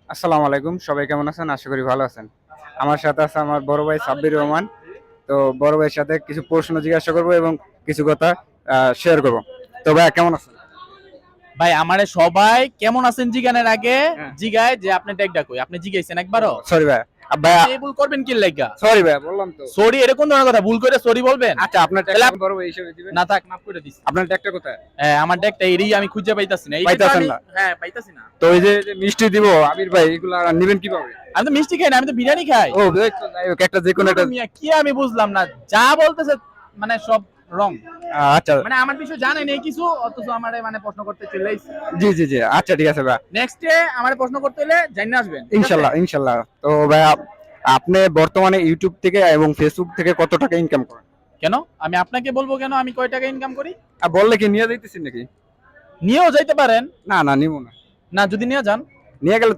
আসসালামু আলাইকুম, সবাই কেমন আছেন? আশা করি ভালো আছেন। আমার সাথে আছে আমার বড় ভাই সাব্বির রহমান। তো বড় ভাইয়ের সাথে কিছু প্রশ্ন জিজ্ঞাসা করব এবং কিছু কথা শেয়ার করব। তো ভাই কেমন আছেন? ভাই আমারে সবাই কেমন আছেন জিগানের আগে হ্যাঁ। জিগায় যে আপনি টেক ডাকই আপনি জিগাইছেন একবারও সরি ভাই। ভাই আপনি এই ভুল করবেন কি লাগা সরি ভাই, বললাম তো। সরি এরকম ধরনের কথা ভুল করে সরি বলবেন আচ্ছা, আপনার তাহলে ট্যাগটা বড় ভাই হিসেবে দিবেন। না থাক মাফ করে দিছি আপনার ট্যাগটা কোথায়? হ্যাঁ আমার ডেকটা এরই আমি খুঁজে পাইতাছি না পাইতাছেন না? হ্যাঁ পাইতাছি না তো এই যে যে মিষ্টি দিব আবির ভাই, এগুলা নেবেন কিভাবে? আমি তো মিষ্টি খাই না আমি তো বিরিয়ানি খাই ও এই তো যাই হোক, একটা যে কোনো একটা। মিয়া, কি আমি বুঝলাম না যা বলতেছে মানে সব রং আচ্ছা, মানে আমার বিষয় জানেন এই কিছু অথচ আমারে মানে প্রশ্ন করতে চলে আইছে জি জি জি, আচ্ছা ঠিক আছে ভাই। নেক্সট ডে আমারে প্রশ্ন করতে হলে জানিয়ে আসবেন ঠিক আছে? ইনশাল্লাহ ইনশাল্লাহ। তো ভাই আপনি বর্তমানে ইউটিউব থেকে এবং ফেসবুক থেকে কত টাকা ইনকাম করেন? কেন আমি আপনাকে বলবো কেন আমি কয় টাকা ইনকাম করি আর বললে কি নিয়ে যাইতেছেন নাকি? নিয়েও যাইতে পারেন না না, নিব না। না যদি নিয়ে যান নিয়ে গেলে তো